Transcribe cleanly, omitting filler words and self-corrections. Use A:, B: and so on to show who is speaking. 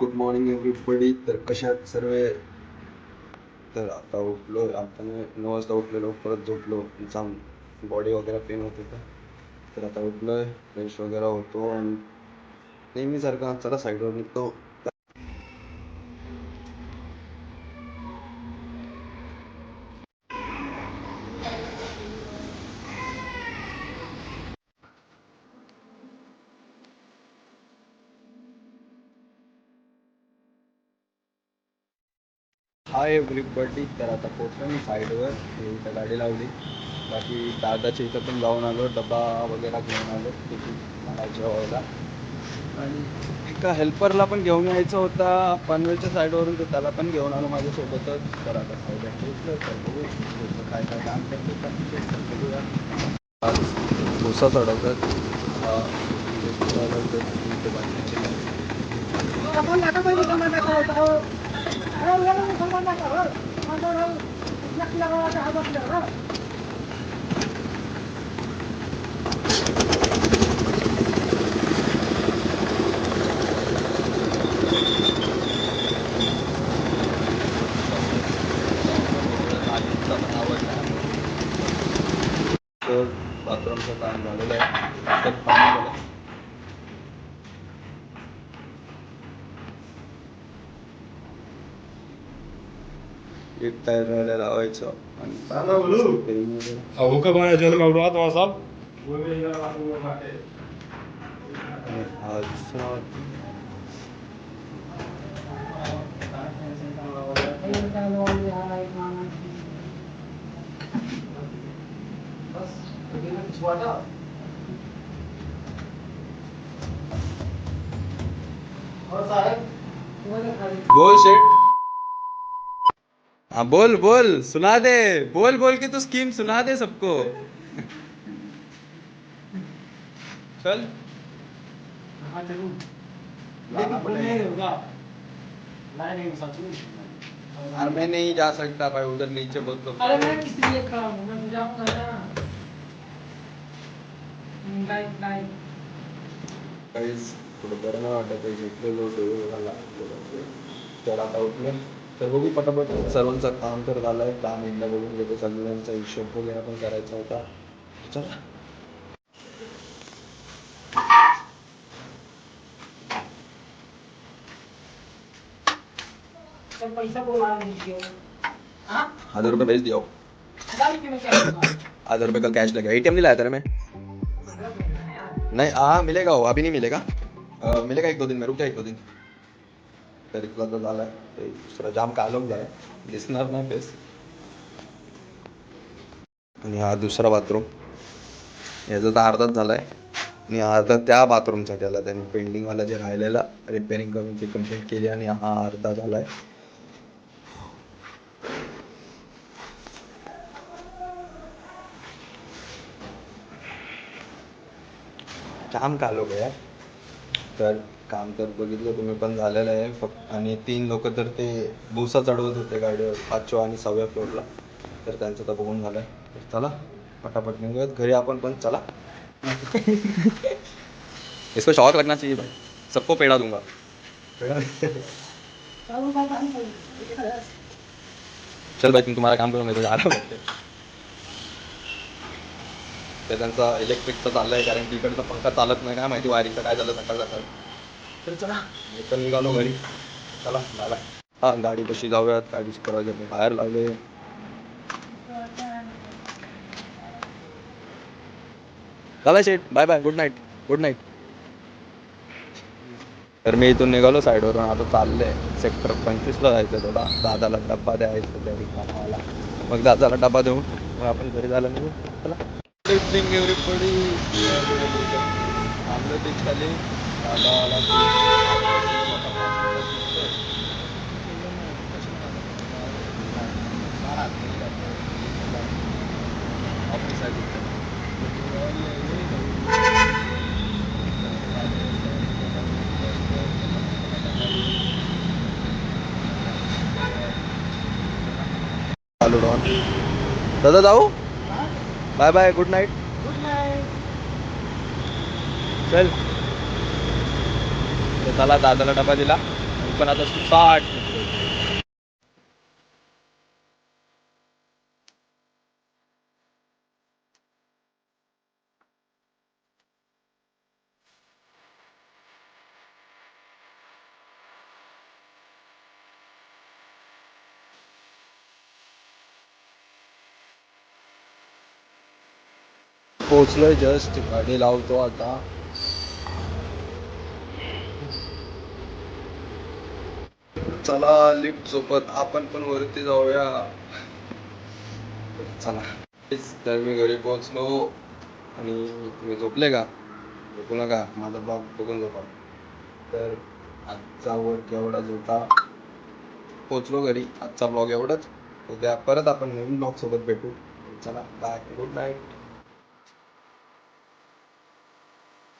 A: Good morning everybody. तर कशात सर्व. तर आता उठलो, आता 9 वाजता उठलेलो, परत झोपलो, जाम बॉडी वगैरे पेन होत होतं. तर आता उठलोय, फ्रेश वगैरे होतो आणि नेहमीसारखा चला साईडवर निघतो. Hi everybody. तर आता पोचलो मी साईडवर, इथं गाडी लावली. बाकी दादाच्या इथं पण जाऊन आलो, डबा वगैरे घेऊन आलो मला जेवायला. आणि एका हेल्परला पण घेऊन यायचा होता पनवेलच्या साईडवरून, तर त्याला पण घेऊन आलो माझ्यासोबतच. तर आता साईडवर पोचलो, तर बघू पुढचं काय काय काम करतो तर बघूया. आज भुसा चढवतात. बाथरूमचं काम झालेलं आहे. एक टायर राहायला लावायचं आणि बोल शेट. हाँ बोल बोल, सुना दे. बोल बोल के तो स्कीम सुना दे सबको. चल. अरे मैं नहीं जा सकता भाई, उधर नीचे बहुत लोग. अरे मैं किस लिए खड़ा हूँ, मैं जाऊंगा ना. काहीच थोडं बरं नाही वाटत आहे, झोपलेलो डोळे लागला. तर आता उठले तर बघू पटापट. सर्वांचं काम तर झालंय, काम एकदा बघून घेतो. सगळ्यांचा हिशोब वगैरे पण करायचा होता. चला. पैसा 1,000 रुपये भेज दिया. 1,000 रुपये कल कैश लगेगा. एटीएम नहीं लाया था मैं. नहीं हाँ मिलेगा, वो अभी नहीं मिलेगा. मिलेगा 1-2 दिन में. रुक जा 1-2 दिन. तर इथला तर झालाय, दुसरा जाम कालोख झालाय, दिसणार नाही फेस. आणि हा दुसरा बाथरूम, याचा तर अर्धाच झालाय आणि अर्धा त्या बाथरूमचा त्याला त्यांनी पेंडिंगवाला जे राहिलेला रिपेअरिंग करून ती कंप्लीट केली आणि हा अर्धा झालाय. काम कालोख आहे. तर काम तर बघितलं तुम्ही पण झालेलं आहे फक्त. आणि 3 लोक तर ते भुसा चढवत होते गाडीवर 5व्या आणि 6व्या फ्लोअरला, तर त्यांचं तर बघून झालंय. तर चला पटापट निघूयात घरी आपण पण. चला. इसको शौक लगना चाहिए भाई, सबको पेड़ा दूंगा. चल भाई तुम तुम्हारा काम करो, मैं तो जा रहा हूँ. ते त्यांचा इलेक्ट्रिकचा चाललाय, कारण की इकडचा पंखा चालत नाही. काय माहिती वायरिंगचं काय झालं सकाळ सकाळ. तर चला मी पण निघालो घरी. चला झाला. हा गाडी कशी जाऊयात, गाडीची करायची बाहेर लावले. चला शेट, bye bye, good night. Good night. तर मी इथून निघालो साईडवरून. आता चाललंय सेक्टर 25ला जायचं. थोडा दादाला डब्बा द्यायचा तरी कामाला. मग दादाला डबा देऊन मग आपण घरी जायला निघू. चला. Good evening everybody. थांबलो खाली दादाला. ऑफिस आहे चालू डॉन. दादा जाऊ. Bye bye, good night. Good night. चल. तर चला दादाला डबा दिला. पण आता सुसाट निघतोय. पोचलोय जस्ट, गाडी लावतो आता. चला लिफ्ट सोबत आपण पण वरती जाऊया. चला. तर मी घरी पोहोचलो आणि तुम्ही झोपले का? झोपू नका, माझा ब्लॉग बघून झोपा. तर आजचा वर्क एवढाच होता. पोचलो घरी, आजचा ब्लॉग एवढाच. उद्या परत आपण नवीन ब्लॉग सोबत भेटू. चला बाय, गुड नाईट.